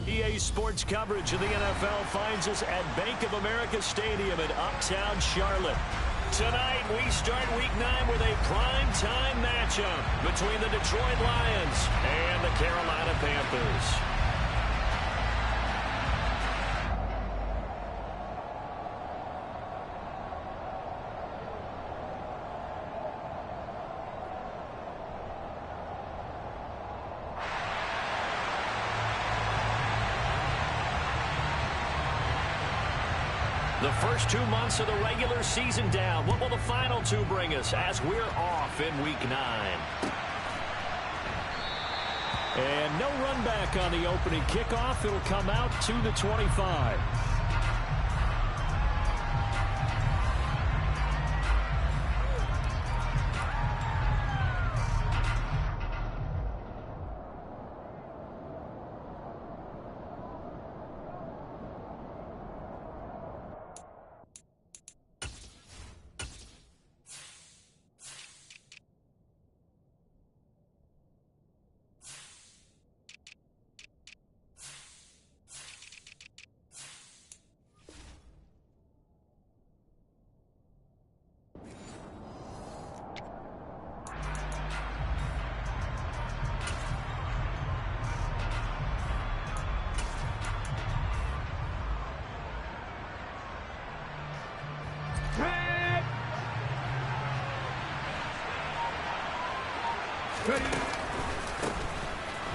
EA Sports coverage of the NFL finds us at Bank of America Stadium in Uptown Charlotte. Tonight, we start Week 9 with a prime-time matchup between the Detroit Lions and the Carolina Panthers. The first 2 months of the regular season down. What will the final 2 bring us as we're off in Week 9? And no run back on the opening kickoff. It'll come out to the 25.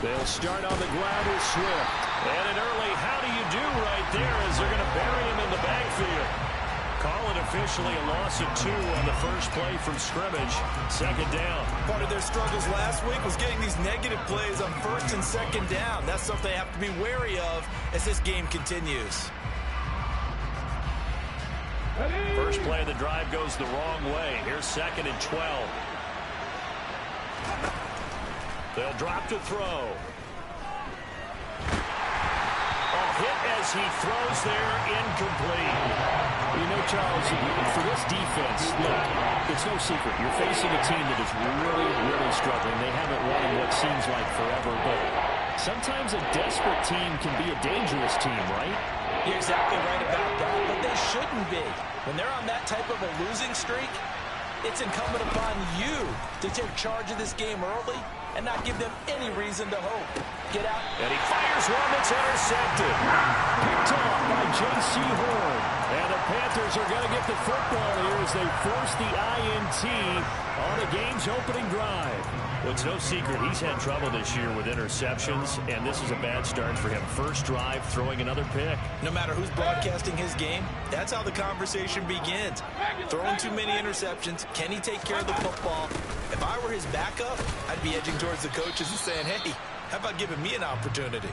They'll start on the ground with Swift. And an early how do you do right there as they're going to bury him in the backfield. Call it officially a loss of 2 on the first play from scrimmage. Second down. Part of their struggles last week was getting these negative plays on first and second down. That's something they have to be wary of as this game continues. First play of the drive goes the wrong way. Here's 2nd and 12. They'll drop to throw. A hit as he throws there, incomplete. You know, Charles, for this defense, look, it's no secret. You're facing a team that is really, really struggling. They haven't won in what seems like forever, but sometimes a desperate team can be a dangerous team, right? You're exactly right about that, but they shouldn't be. When they're on that type of a losing streak, it's incumbent upon you to take charge of this game early and not give them any reason to hope. Get out. And he fires one that's intercepted. Picked off by J.C. Horn. And the Panthers are going to get the football here as they force the INT on the game's opening drive. Well, it's no secret he's had trouble this year with interceptions, and this is a bad start for him. First drive, throwing another pick. No matter who's broadcasting his game, that's how the conversation begins. Throwing too many interceptions, can he take care of the football? If I were his backup, I'd be edging towards the coaches and saying, hey, how about giving me an opportunity?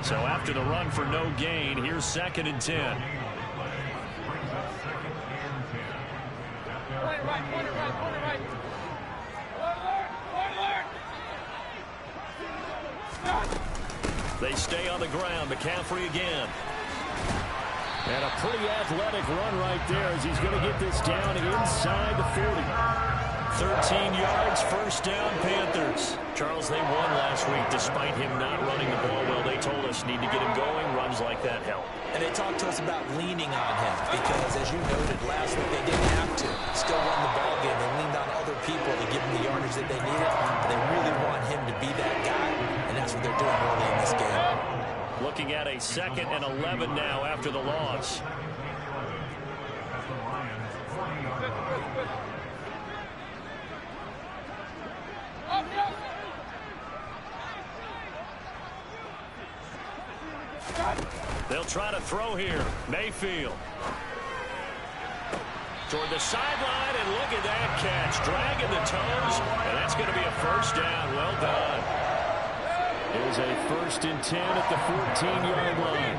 So after the run for no gain, here's 2nd and 10. They stay on the ground. McCaffrey again. And a pretty athletic run right there as he's going to get this down inside the 40. 13 yards, first down, Panthers. Charles, they won last week despite him not running the ball well. They told us need to get him going. Runs like that help. And they talked to us about leaning on him because, as you noted last week, they didn't have to. Still won the ball game. They leaned on other people to give them the yardage that they needed. But they really want him to be that guy, and that's what they're doing early in this game. Looking at a 2nd and 11 now after the loss. They'll try to throw here. Mayfield. Toward the sideline, and look at that catch. Dragging the toes, and that's going to be a first down. Well done. It is a 1st and 10 at the 14-yard line.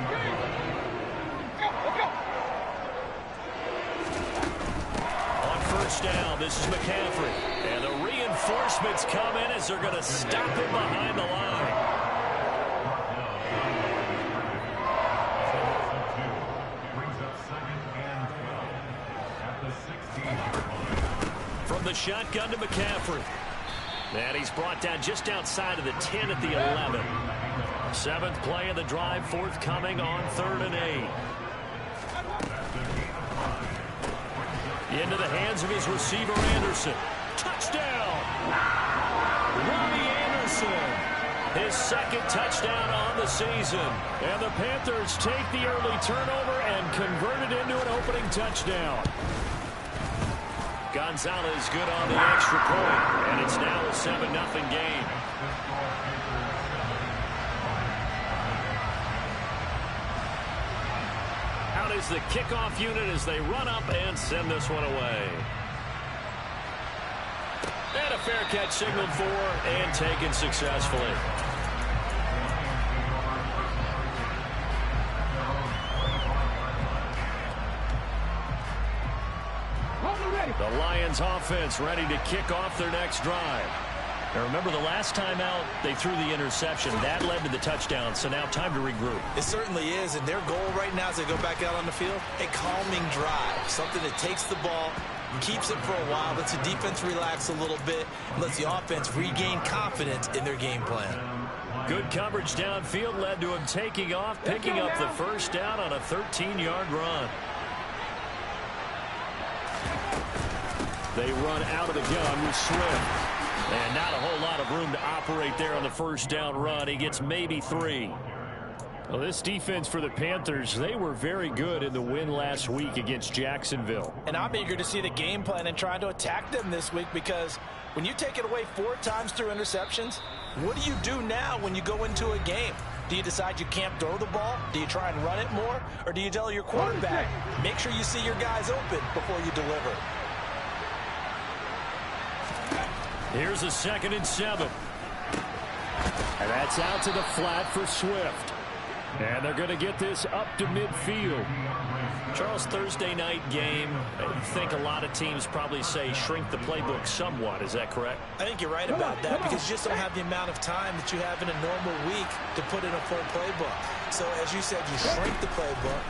On first down, this is McCaffrey. And the reinforcements come in as they're going to stop him behind the line. From the shotgun to McCaffrey. And he's brought down just outside of the 10 at the 11. Seventh play of the drive forthcoming on 3rd and 8. Into the hands of his receiver, Anderson. Touchdown! Robbie Anderson. His second touchdown on the season. And the Panthers take the early turnover and convert it into an opening touchdown. Gonzalez good on the extra point, and it's now a 7-0 game. Out is the kickoff unit as they run up and send this one away. And a fair catch signaled for and taken successfully. The Lions offense ready to kick off their next drive. Now remember, the last time out, they threw the interception. That led to the touchdown, so now time to regroup. It certainly is, and their goal right now as they go back out on the field, a calming drive, something that takes the ball, keeps it for a while, lets the defense relax a little bit, and lets the offense regain confidence in their game plan. Good coverage downfield led to him taking off, picking up the first down on a 13-yard run. They run out of the gun with Swift. And not a whole lot of room to operate there on the first down run. He gets maybe 3. Well, this defense for the Panthers, they were very good in the win last week against Jacksonville. And I'm eager to see the game plan and try to attack them this week, because when you take it away 4 times through interceptions, what do you do now when you go into a game? Do you decide you can't throw the ball? Do you try and run it more? Or do you tell your quarterback, make sure you see your guys open before you deliver? Here's a 2nd and 7. And that's out to the flat for Swift. And they're going to get this up to midfield. Charles, Thursday night game, I think a lot of teams probably say shrink the playbook somewhat. Is that correct? I think you're right about that, because you just don't have the amount of time that you have in a normal week to put in a full playbook. So as you said, you shrink the playbook,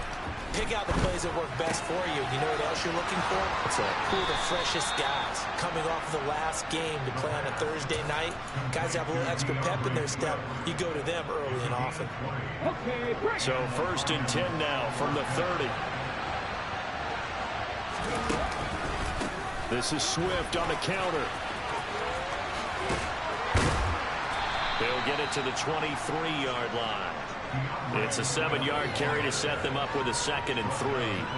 pick out the plays that work best for you. You know what else you're looking for? Who are the freshest guys coming off the last game to play on a Thursday night? Guys have a little extra pep in their step. You go to them early and often. So 1st and 10 now from the 30. This is Swift on the counter. They'll get it to the 23-yard line. It's a 7-yard carry to set them up with a 2nd and 3.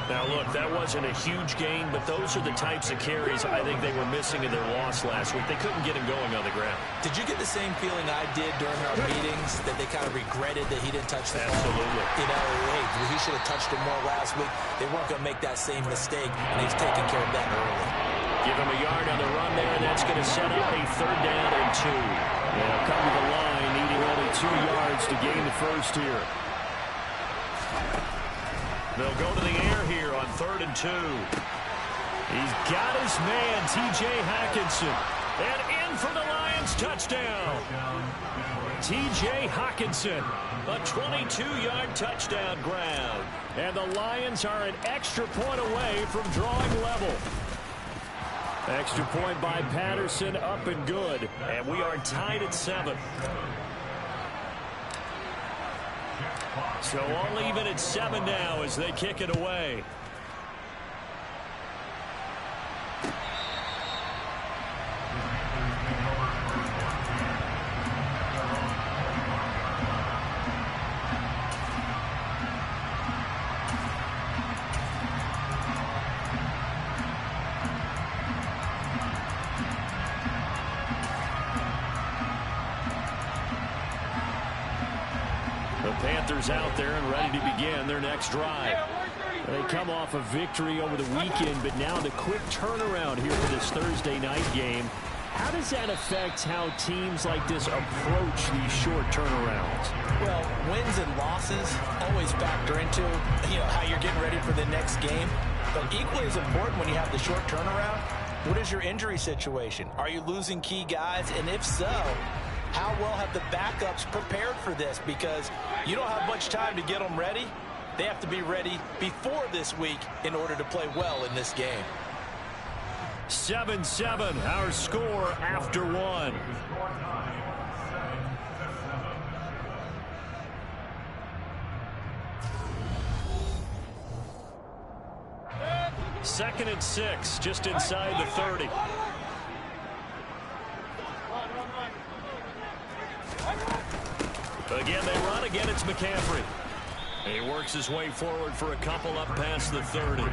Now, look, that wasn't a huge gain, but those are the types of carries I think they were missing in their loss last week. They couldn't get him going on the ground. Did you get the same feeling I did during our meetings, that they kind of regretted that he didn't touch the ball? Absolutely. You know, hey, he should have touched it more last week. They weren't going to make that same mistake, and he's taking care of that early. Give him a yard on the run there, and that's going to set up a 3rd down and 2. They'll come to the line, needing only 2 yards to gain the first here. They'll go to the air here on 3rd and 2. He's got his man, T.J. Hockenson. And in for the Lions touchdown. T.J. Hockenson, a 22-yard touchdown grab. And the Lions are an extra point away from drawing level. Extra point by Patterson, up and good. And we are tied at 7. So all even at 7 now as they kick it away. Panthers out there and ready to begin their next drive. They come off a victory over the weekend, but now the quick turnaround here for this Thursday night game. How does that affect how teams like this approach these short turnarounds? Well, wins and losses always factor into, how you're getting ready for the next game. But equally as important when you have the short turnaround, what is your injury situation? Are you losing key guys? And if so, how well have the backups prepared for this? Because you don't have much time to get them ready. They have to be ready before this week in order to play well in this game. 7-7, our score after 1. 2nd and 6, just inside the 30. Again, they run. Again, it's McCaffrey. He works his way forward for a couple up past the 30.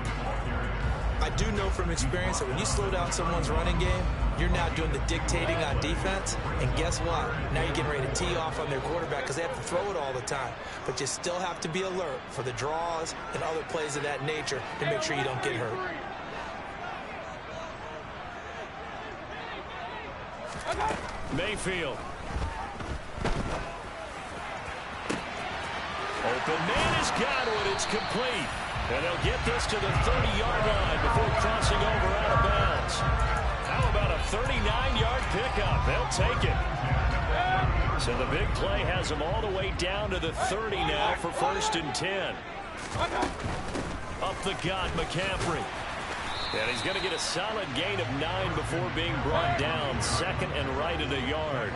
I do know from experience that when you slow down someone's running game, you're now doing the dictating on defense. And guess what? Now you're getting ready to tee off on their quarterback because they have to throw it all the time. But you still have to be alert for the draws and other plays of that nature to make sure you don't get hurt. Mayfield. Open man is Godwin. It's complete. And they'll get this to the 30-yard line before crossing over out of bounds. How about a 39-yard pickup? They'll take it. So the big play has them all the way down to the 30 now for 1st and 10. Up the gut, McCaffrey. And he's going to get a solid gain of 9 before being brought down. 2nd and right at a yard.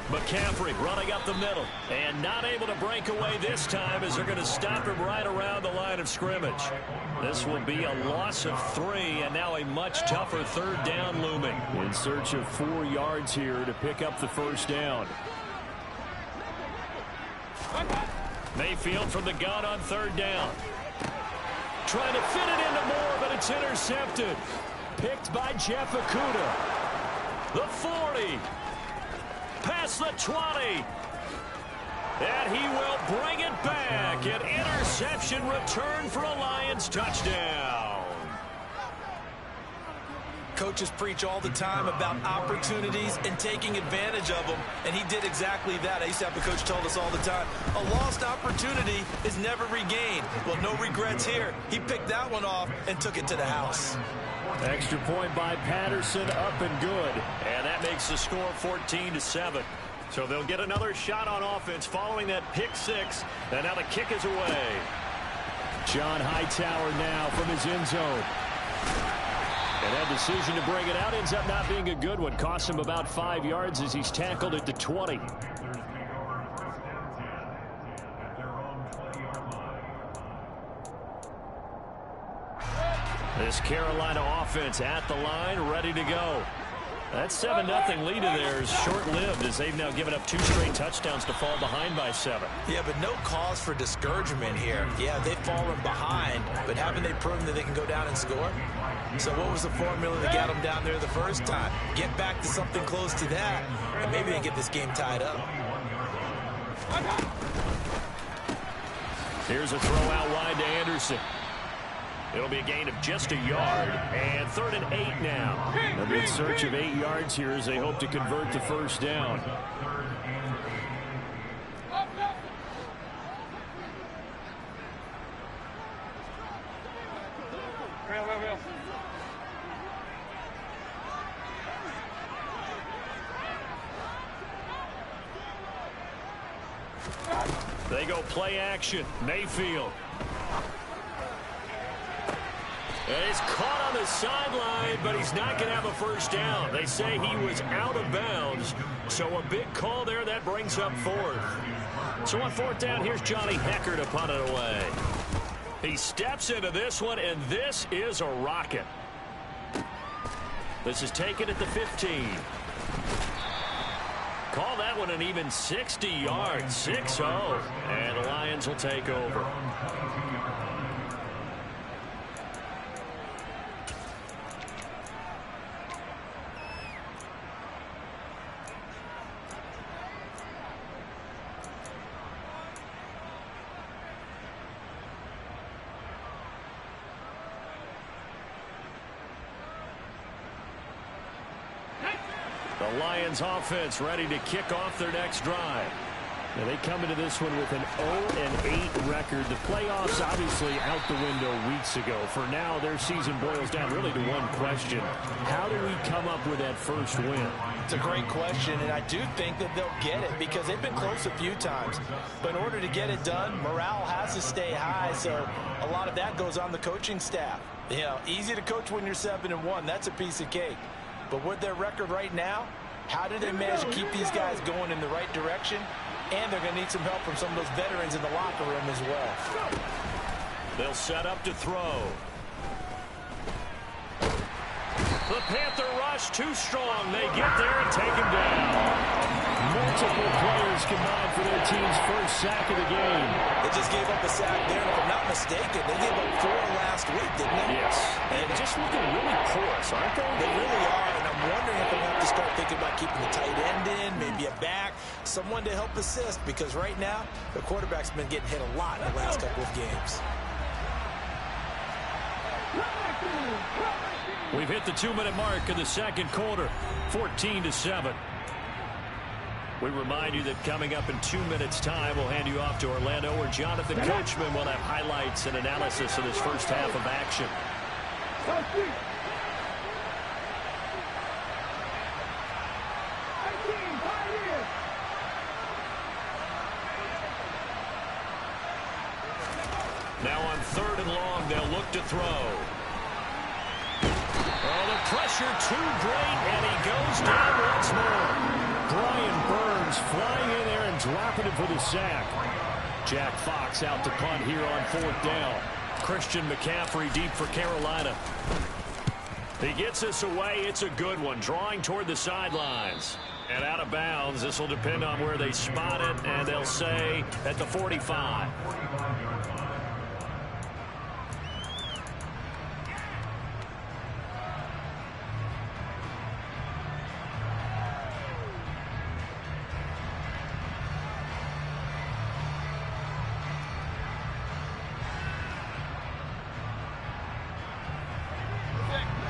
McCaffrey running up the middle and not able to break away this time as they're going to stop him right around the line of scrimmage. This will be a loss of 3 and now a much tougher 3rd down looming. In search of 4 yards here to pick up the 1st down. Mayfield from the gun on 3rd down. Trying to fit it into Moore, but it's intercepted. Picked by Jeff Okudah. The 40. Past the 20. And he will bring it back. An interception return for a Lions touchdown. Coaches preach all the time about opportunities and taking advantage of them, and he did exactly that. I used to have a coach tell us all the time, a lost opportunity is never regained. Well, no regrets here. He picked that one off and took it to the house. Extra point by Patterson, up and good. And that makes the score 14-7. So they'll get another shot on offense following that pick 6. And now the kick is away. John Hightower now from his end zone. And that decision to bring it out ends up not being a good one. Costs him about 5 yards as he's tackled at the 20. This Carolina offense at the line, ready to go. That 7-0 lead of theirs short-lived as they've now given up 2 straight touchdowns to fall behind by 7. Yeah, but no cause for discouragement here. Yeah, they've fallen behind, but haven't they proven that they can go down and score? So what was the formula that got them down there the first time? Get back to something close to that, and maybe they get this game tied up. Here's a throw out wide to Anderson. It'll be a gain of just a yard, and 3rd and 8 now. They'll be in search of 8 yards here as they hope to convert the 1st down. They go play action. Mayfield. And he's caught on the sideline, but he's not going to have a 1st down. They say he was out of bounds, so a big call there. That brings up 4th. So on 4th down, here's Johnny Hekker to punt it away. He steps into this one, and this is a rocket. This is taken at the 15. Call that one an even 60 yards, 6-0, and the Lions will take over. The Lions offense ready to kick off their next drive. Now they come into this one with an 0-8 record. The playoffs obviously out the window weeks ago. For now, their season boils down really to one question. How do we come up with that first win? It's a great question, and I do think that they'll get it because they've been close a few times. But in order to get it done, morale has to stay high, so a lot of that goes on the coaching staff. You know, easy to coach when you're 7-1. That's a piece of cake. But with their record right now, How do they manage to keep these guys going in the right direction? And they're going to need some help from some of those veterans in the locker room as well. They'll set up to throw. The Panther rush too strong. They get there and take him down. Multiple players combined for their team's first sack of the game. They just gave up a sack there, and if I'm not mistaken, they gave up 4 last week, didn't they? Yes. And just looking really porous, aren't they? They really are, and I'm wondering if they'll have to start thinking about keeping the tight end in, maybe a back, someone to help assist, because right now, the quarterback's been getting hit a lot in the last couple of games. We've hit the 2-minute mark in the second quarter, 14-7. We remind you that coming up in 2 minutes' time, we'll hand you off to Orlando, where Jonathan Coachman will have highlights and analysis of this first half of action. Now on 3rd and long, they'll look to throw. Oh, the pressure too great, and he goes down once more. Brian Burns flying in there and dropping it for the sack. Jack Fox out to punt here on 4th down. Christian McCaffrey deep for Carolina. He gets this away. It's a good one, drawing toward the sidelines. And out of bounds. This will depend on where they spot it, and they'll say at the 45.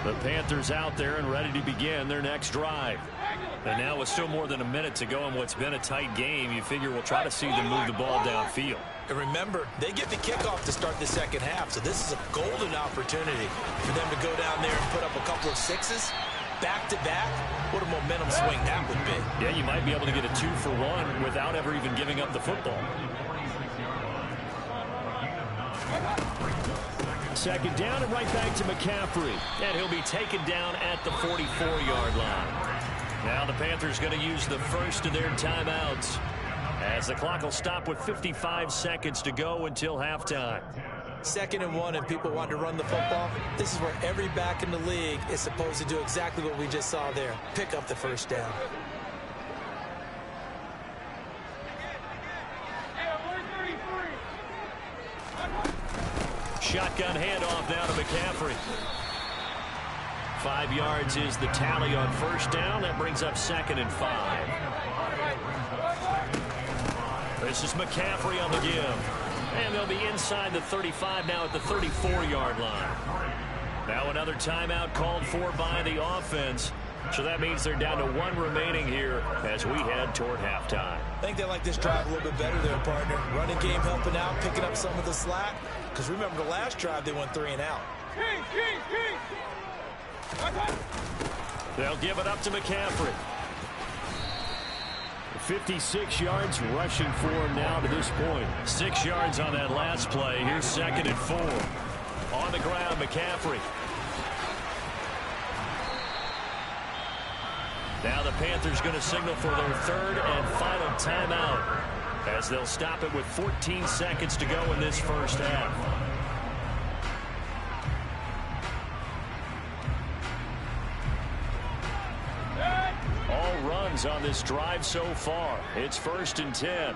The Panthers out there and ready to begin their next drive. And now with still more than a minute to go in what's been a tight game, you figure we'll try to see them move the ball downfield. And remember, they get the kickoff to start the second half, so this is a golden opportunity for them to go down there and put up a couple of sixes back-to-back. What a momentum swing that would be. Yeah, you might be able to get a 2-for-1 without ever even giving up the football. Second down and right back to McCaffrey. And he'll be taken down at the 44-yard line. Now the Panthers going to use the first of their timeouts, as the clock will stop with 55 seconds to go until halftime. 2nd and 1, and people want to run the football. This is where every back in the league is supposed to do exactly what we just saw there. Pick up the first down. Shotgun handoff now to McCaffrey. 5 yards is the tally on first down. That brings up 2nd and 5. This is McCaffrey on the give. And they'll be inside the 35 now at the 34-yard line. Now another timeout called for by the offense. So that means they're down to 1 remaining here as we head toward halftime. I think they like this drive a little bit better there, partner. Running game helping out, picking up some of the slack. Because remember, the last drive they went 3 and out. They'll give it up to McCaffrey. 56 yards rushing for him now to this point. 6 yards on that last play. Here's 2nd and 4. On the ground, McCaffrey. Now the Panthers going to signal for their 3rd and final timeout, as they'll stop it with 14 seconds to go in this first half. All runs on this drive so far. It's 1st and 10.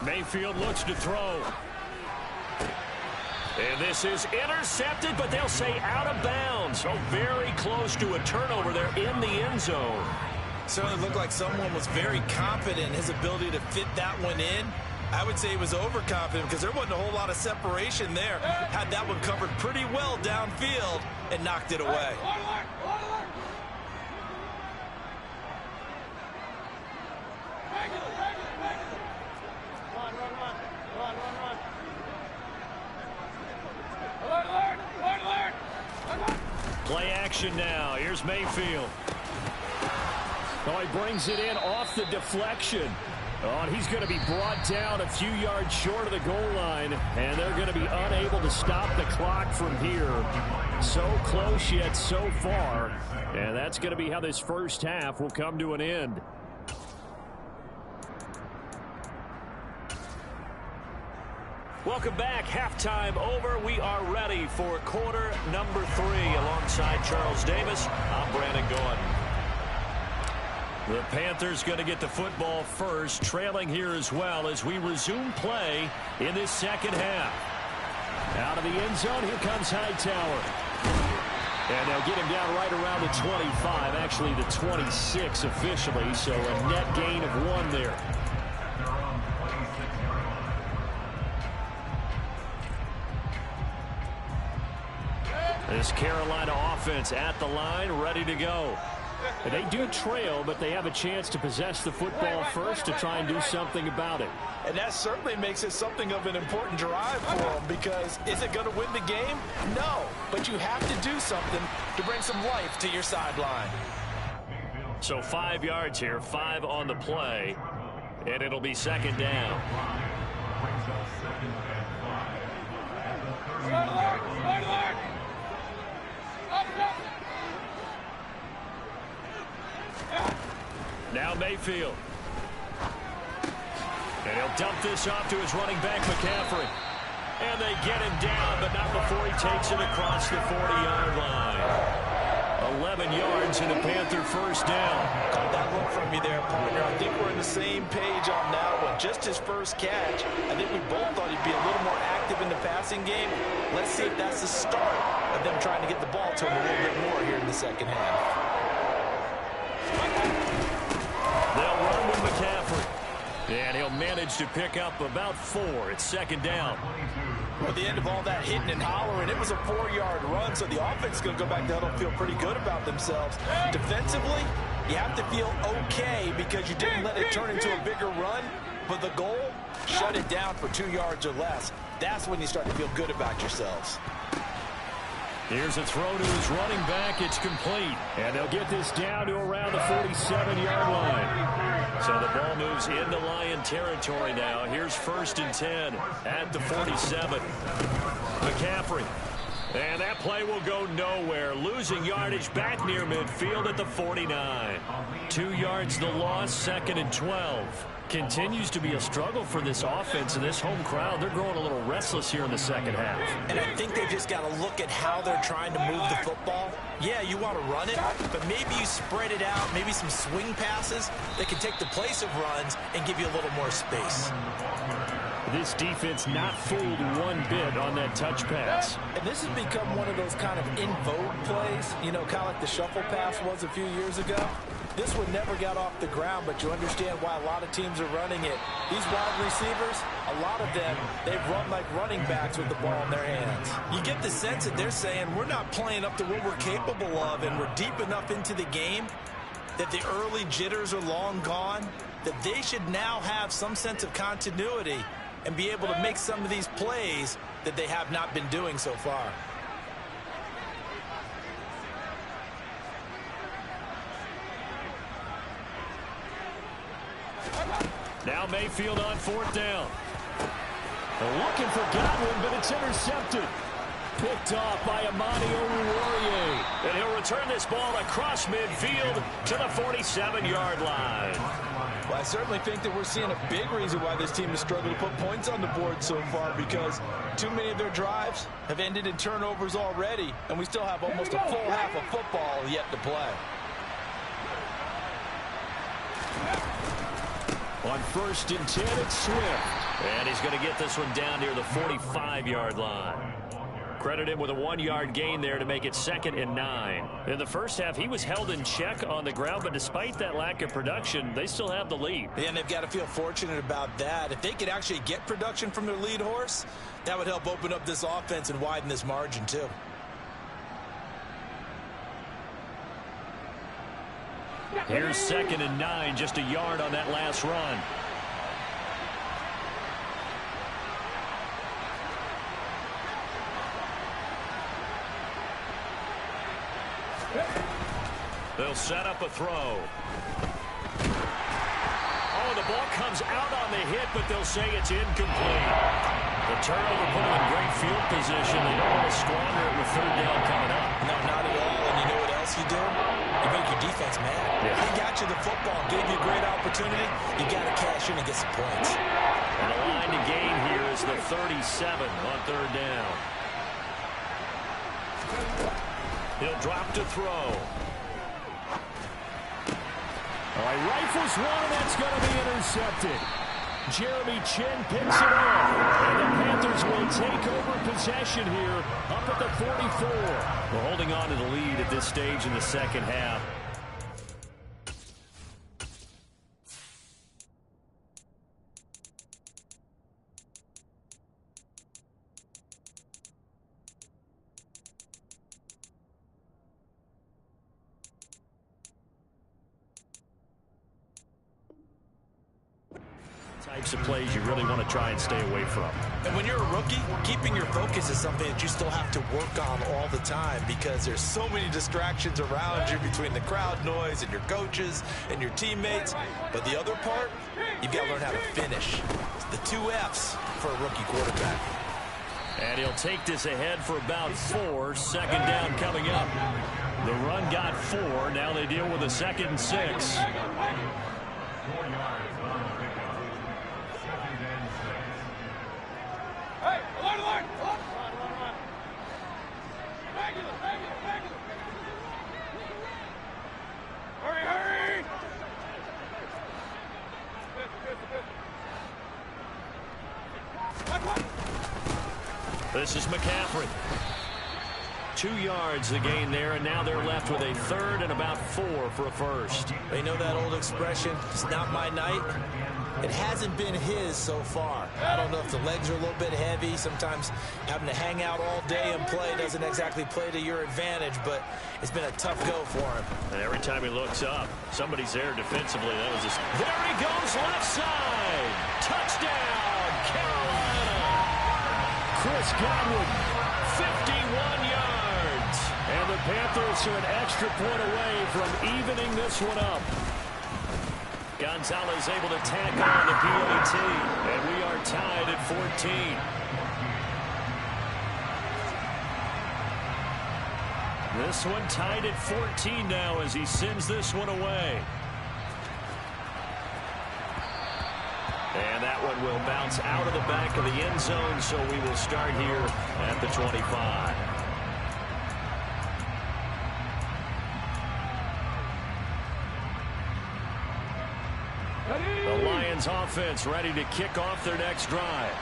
Mayfield looks to throw. And this is intercepted, but they'll say out of bounds. So very close to a turnover there in the end zone. Certainly looked like someone was very confident in his ability to fit that one in. I would say he was overconfident because there wasn't a whole lot of separation there. Had that one covered pretty well downfield and knocked it away. Play action now. Here's Mayfield. Oh, he brings it in off the deflection. Oh, and he's going to be brought down a few yards short of the goal line, and they're going to be unable to stop the clock from here. So close yet so far, and that's going to be how this first half will come to an end. Welcome back. Halftime over. We are ready for quarter number 3. Alongside Charles Davis, I'm Brandon Gaudin. The Panthers going to get the football first, trailing here as well as we resume play in this second half. Out of the end zone, here comes Hightower. And they'll get him down right around the 25, actually the 26 officially, so a net gain of 1 there. This Carolina offense at the line, ready to go. And they do trail, but they have a chance to possess the football first to try and do something about it. And that certainly makes it something of an important drive for them, because is it going to win the game? No, but you have to do something to bring some life to your sideline. So 5 yards here, 5 on the play, and it'll be second down. Now Mayfield. And he'll dump this off to his running back, McCaffrey. And they get him down, but not before he takes it across the 40-yard line. 11 yards and a Panther first down. Caught that look from you there, partner. I think we're on the same page on that one. Just his first catch. I think we both thought he'd be a little more active in the passing game. Let's see if that's the start of them trying to get the ball to him a little bit more here in the second half. They'll run with McCaffrey. And he'll manage to pick up about 4. It's second down. Well, at the end of all that hitting and hollering, it was a 4-yard run, so the offense is going to go back there and feel pretty good about themselves. Defensively, you have to feel okay because you didn't let it turn into a bigger run, but the goal, shut it down for 2 yards or less. That's when you start to feel good about yourselves. Here's a throw to his running back. It's complete. And they'll get this down to around the 47-yard line. So the ball moves into Lion territory now. Here's 1st and 10 at the 47. McCaffrey. And that play will go nowhere. Losing yardage back near midfield at the 49. 2 yards the loss, 2nd and 12. Continues to be a struggle for this offense and this home crowd. They're growing a little restless here in the second half. And I think they just got to look at how they're trying to move the football. Yeah, you want to run it, but maybe you spread it out, maybe some swing passes that can take the place of runs and give you a little more space. This defense not fooled one bit on that touch pass. And this has become one of those kind of in vogue plays, you know, kind of like the shuffle pass was a few years ago. This one never got off the ground, but you understand why a lot of teams are running it. These wide receivers, a lot of them, they've run like running backs with the ball in their hands. You get the sense that they're saying we're not playing up to what we're capable of, and we're deep enough into the game that the early jitters are long gone, that they should now have some sense of continuity and be able to make some of these plays that they have not been doing so far. Now Mayfield on 4th down. They're looking for Godwin, but it's intercepted. Picked off by Amani Oruwariye. And he'll return this ball across midfield to the 47-yard line. Well, I certainly think that we're seeing a big reason why this team has struggled to put points on the board so far, because too many of their drives have ended in turnovers already, and we still have almost a full half of football yet to play. On 1st and 10, it's Swift. And he's going to get this one down near the 45-yard line. Credit him with a 1-yard gain there to make it 2nd and 9. In the first half, he was held in check on the ground, but despite that lack of production, they still have the lead. And they've got to feel fortunate about that. If they could actually get production from their lead horse, that would help open up this offense and widen this margin too. Here's 2nd and 9, just a yard on that last run. They'll set up a throw. Oh, the ball comes comes out on the hit, but they'll say it's incomplete. The turnover put them in great field position. They don't want to squander it with third down coming up. No, not at all. And you know what else you do? You make your defense mad. Yeah. They got you the football, gave you a great opportunity. You got to cash in and get some points. And the line to gain here is the 37 on third down. He'll drop to throw. All right, rifles one, and that's going to be intercepted. Jeremy Chinn picks it up, and the Panthers will take over possession here up at the 44. We're holding on to the lead at this stage in the second half. Types of plays you really want to try and stay away from. And when you're a rookie, keeping your focus is something that you still have to work on all the time because there's so many distractions around you between the crowd noise and your coaches and your teammates. But the other part, you've got to learn how to finish. The 2 F's for a rookie quarterback. And he'll take this ahead for about 4. Second down coming up. The run got 4. Now they deal with a 2nd and 6. This is McCaffrey. 2 yards the gain there, and now they're left with a 3rd and about 4 for a first. They know that old expression, it's not my night. It hasn't been his so far. I don't know if the legs are a little bit heavy. Sometimes having to hang out all day and play doesn't exactly play to your advantage, but it's been a tough go for him. And every time he looks up, somebody's there defensively. That was just... There he goes, left side. Touchdown, Carolina. Chris Godwin, 51 yards. and the Panthers are an extra point away from evening this one up. Gonzalez able to tack on the PAT, and we are tied at 14. This one tied at 14 now as he sends this one away. And that one will bounce out of the back of the end zone, so we will start here at the 25. The Lions offense ready to kick off their next drive.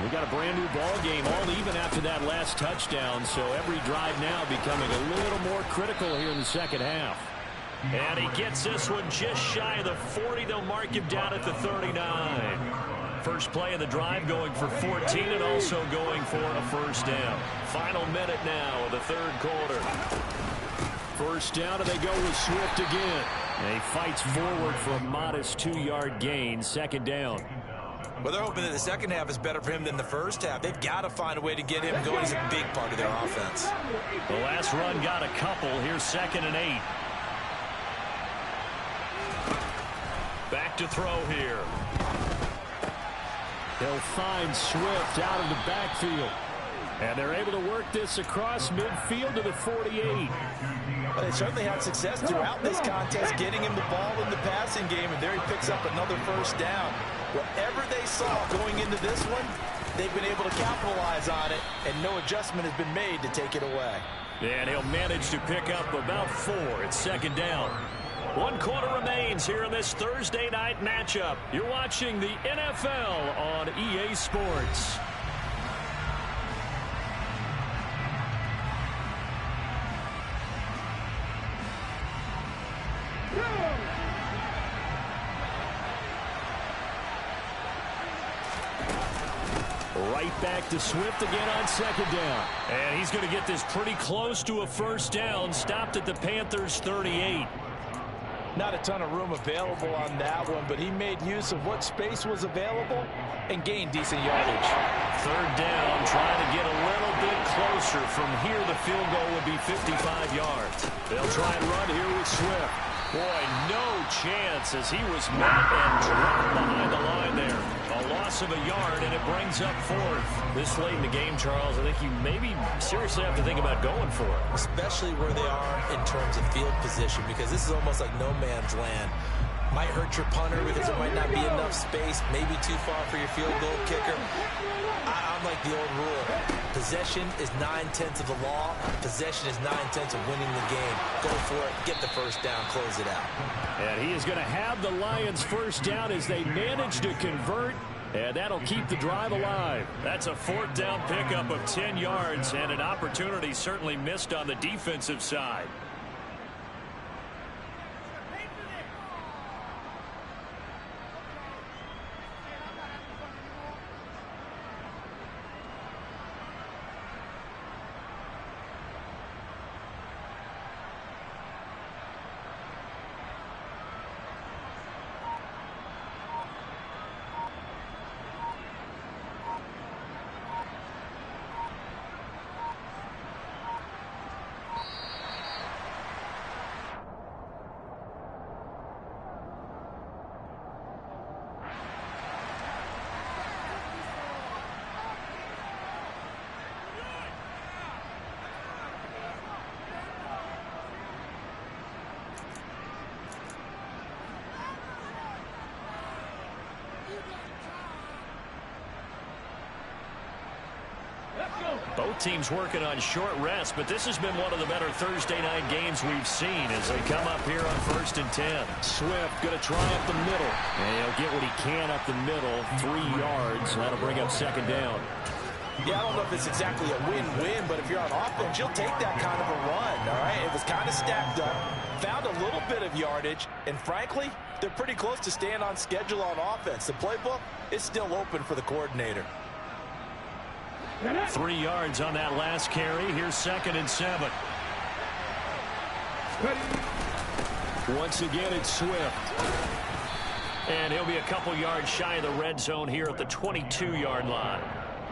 We got a brand new ball game, all even after that last touchdown, so every drive now becoming a little more critical here in the second half. And he gets this one just shy of the 40. They'll mark him down at the 39. First play of the drive going for 14 and also going for a first down. Final minute now of the third quarter. First down, and they go with Swift again. And he fights forward for a modest 2-yard gain. Second down. Well, they're hoping that the second half is better for him than the first half. They've got to find a way to get him going. He's a big part of their offense. The last run got a couple. Here's 2nd and 8. Back to throw here. They'll find Swift out of the backfield. And they're able to work this across midfield to the 48. Well, they certainly had success throughout this contest, getting him the ball in the passing game, and there he picks up another first down. Whatever they saw going into this one, they've been able to capitalize on it, and no adjustment has been made to take it away. And he'll manage to pick up about 4 at second down. 1 quarter remains here in this Thursday night matchup. You're watching the NFL on EA Sports. Right back to Swift again on second down. And he's going to get this pretty close to a first down. Stopped at the Panthers' 38. Not a ton of room available on that one, but he made use of what space was available and gained decent yardage. Third down, trying to get a little bit closer. From here, the field goal would be 55 yards. They'll try and run here with Swift. Boy, no chance as he was met and dropped behind the line there. A loss of a yard, and it brings up fourth. This late in the game, Charles, I think you maybe seriously have to think about going for it. Especially where they are in terms of field position, because this is almost like no man's land. Might hurt your punter because there might not be enough space, maybe too far for your field goal kicker. I'm like the old rule. Possession is 9/10 of the law. Possession is 9/10 of winning the game. Go for it. Get the first down. Close it out. And he is going to have the Lions first down as they manage to convert. And that'll keep the drive alive. That's a fourth down pickup of 10 yards and an opportunity certainly missed on the defensive side. Both teams working on short rest, but this has been one of the better Thursday night games we've seen as they come up here on 1st and 10. Swift going to try up the middle. And he'll get what he can up the middle, 3 yards. That'll bring up second down. Yeah, I don't know if it's exactly a win-win, but if you're on offense, you'll take that kind of a run, all right? It was kind of stacked up, found a little bit of yardage, and frankly, they're pretty close to staying on schedule on offense. The playbook is still open for the coordinator. 3 yards on that last carry. Here's 2nd and 7. Once again, it's Swift. And he'll be a couple yards shy of the red zone here at the 22-yard line.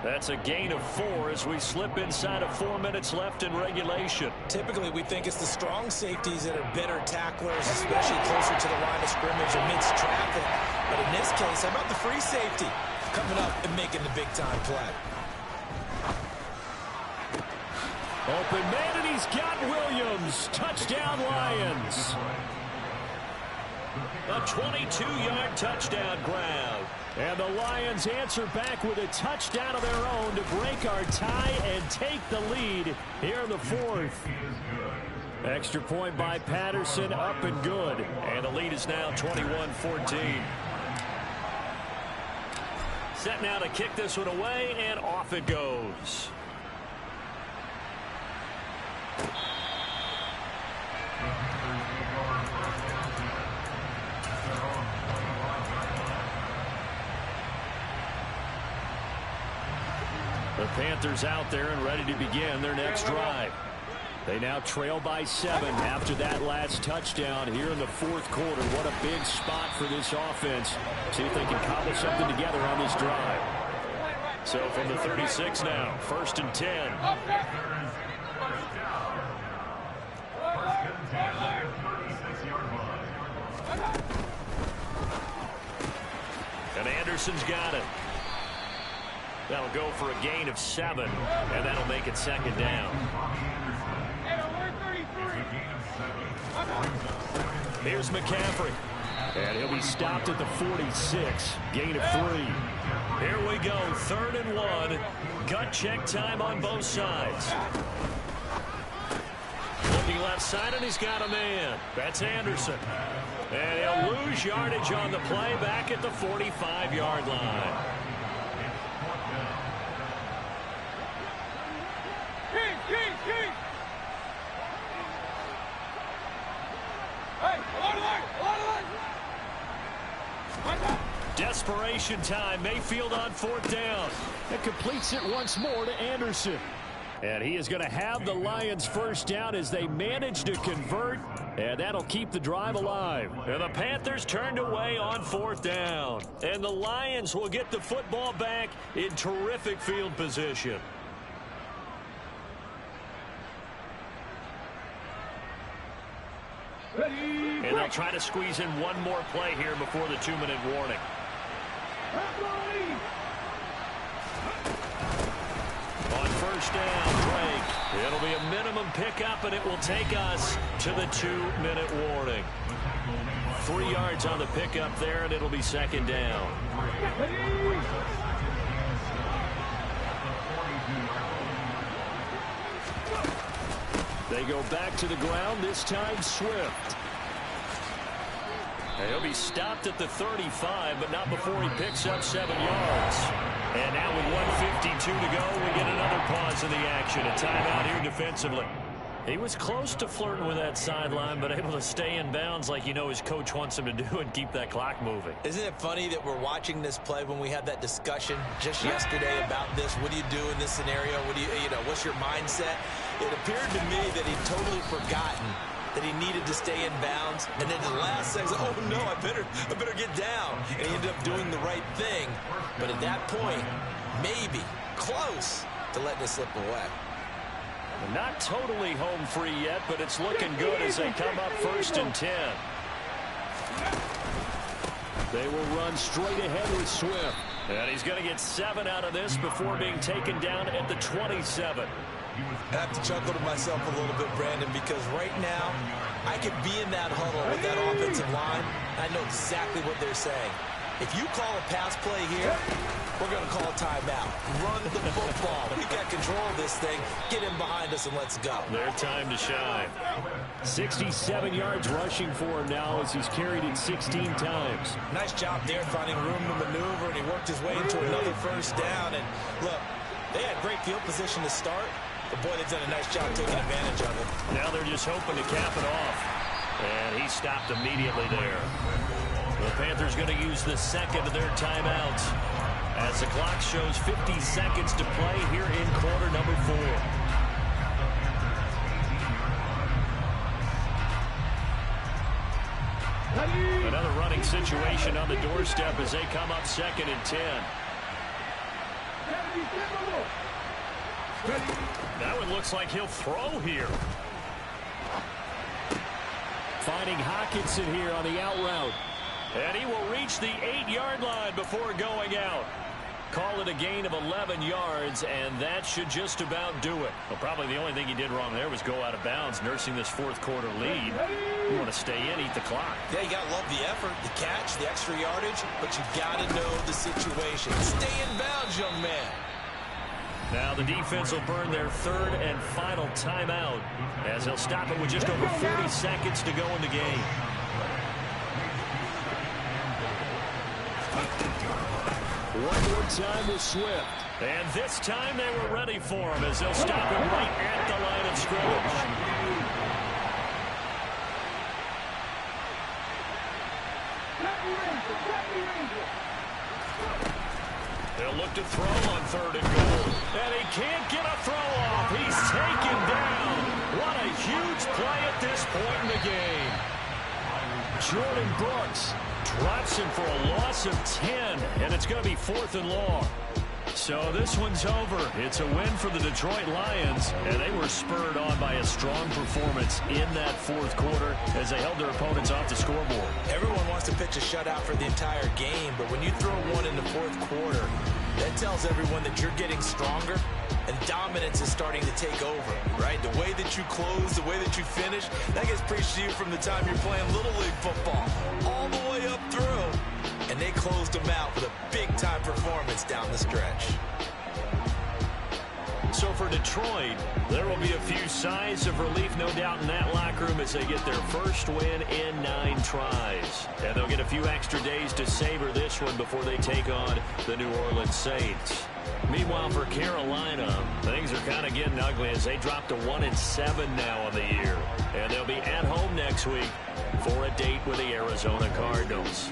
That's a gain of 4 as we slip inside of 4 minutes left in regulation. Typically, we think it's the strong safeties that are better tacklers, especially closer to the line of scrimmage amidst traffic. But in this case, how about the free safety coming up and making the big-time play? Open man, and he's got Williams. Touchdown, Lions. A 22-yard touchdown grab. And the Lions answer back with a touchdown of their own to break our tie and take the lead here in the 4th. Extra point by Patterson, up and good. And the lead is now 21-14. Set now to kick this one away, and off it goes. The Panthers out there and ready to begin their next drive. They now trail by 7 after that last touchdown here in the 4th quarter. What a big spot for this offense. See if they can cobble something together on this drive. So from the 36 now, 1st and 10. And Anderson's got it. That'll go for a gain of 7, and that'll make it 2nd down. Here's McCaffrey. And he'll be stopped at the 46. Gain of 3. Here we go, 3rd and 1. Gut check time on both sides. Looking left side, and he's got a man. That's Anderson. And he'll lose yardage on the play back at the 45-yard line. Desperation time. Mayfield on 4th down. It completes it once more to Anderson. And he is going to have the Lions first down as they manage to convert. And that'll keep the drive alive. And the Panthers turned away on 4th down. And the Lions will get the football back in terrific field position. And they'll They'll try to squeeze in one more play here before the 2-minute warning. On first down, Drake. It'll be a minimum pickup, and it will take us to the 2-minute warning. 3 yards on the pickup there, and it'll be second down. They go back to the ground, this time Swift. He'll be stopped at the 35, but not before he picks up 7 yards. And now with 1:52 to go, we get another pause in the action. A timeout here defensively. He was close to flirting with that sideline, but able to stay in bounds like you know his coach wants him to do and keep that clock moving. Isn't it funny that we're watching this play when we had that discussion just yesterday about this? What do you do in this scenario? What do you know, what's your mindset? It appeared to me that he'd totally forgotten that he needed to stay in bounds, and then the last second, oh no, I better get down, and he ended up doing the right thing. But at that point, maybe close to letting it slip away. Not totally home free yet, but it's looking good as they come up 1st and 10. They will run straight ahead with Swift. And he's going to get 7 out of this before being taken down at the 27. I have to chuckle to myself a little bit, Brandon, because right now I could be in that huddle with that offensive line. I know exactly what they're saying. If you call a pass play here, we're going to call a timeout. Run the football. We've got control of this thing. Get in behind us and let's go. Their time to shine. 67 yards rushing for him now as he's carried it 16 times. Nice job there finding room to maneuver, and he worked his way into another first down. And look, they had great field position to start. But boy, they've done a nice job taking advantage of it. Now they're just hoping to cap it off. And he stopped immediately there. The Panthers going to use the second of their timeouts as the clock shows 50 seconds to play here in quarter number 4. Another running situation on the doorstep as they come up 2nd and 10. That one looks like he'll throw here. Finding Hockenson here on the out route. And he will reach the 8-yard line before going out. Call it a gain of 11 yards, and that should just about do it. Well, probably the only thing he did wrong there was go out of bounds, nursing this 4th quarter lead. You want to stay in, eat the clock. Yeah, you got to love the effort, the catch, the extra yardage, but you got to know the situation. Stay in bounds, young man. Now the defense will burn their 3rd and final timeout as they'll stop it with just over 40 seconds to go in the game. One more time with Swift. And this time they were ready for him as they'll stop him right at the line of scrimmage. They'll look to throw on 3rd and goal. And he can't get a throw off. He's taken down. What a huge play at this point in the game. Jordan Brooks drops him for a loss of 10, and it's going to be 4th and long. So this one's over. It's a win for the Detroit Lions, and they were spurred on by a strong performance in that 4th quarter as they held their opponents off the scoreboard. Everyone wants to pitch a shutout for the entire game, but when you throw one in the 4th quarter, that tells everyone that you're getting stronger and dominance is starting to take over, right? The way that you close, the way that you finish, that gets preached to you from the time you're playing Little League football all the way up through. And they closed them out with a big-time performance down the stretch. So for Detroit, there will be a few sighs of relief, no doubt, in that locker room as they get their first win in 9 tries. And they'll get a few extra days to savor this one before they take on the New Orleans Saints. Meanwhile, for Carolina, things are kind of getting ugly as they drop to 1-7 now on the year. And they'll be at home next week for a date with the Arizona Cardinals.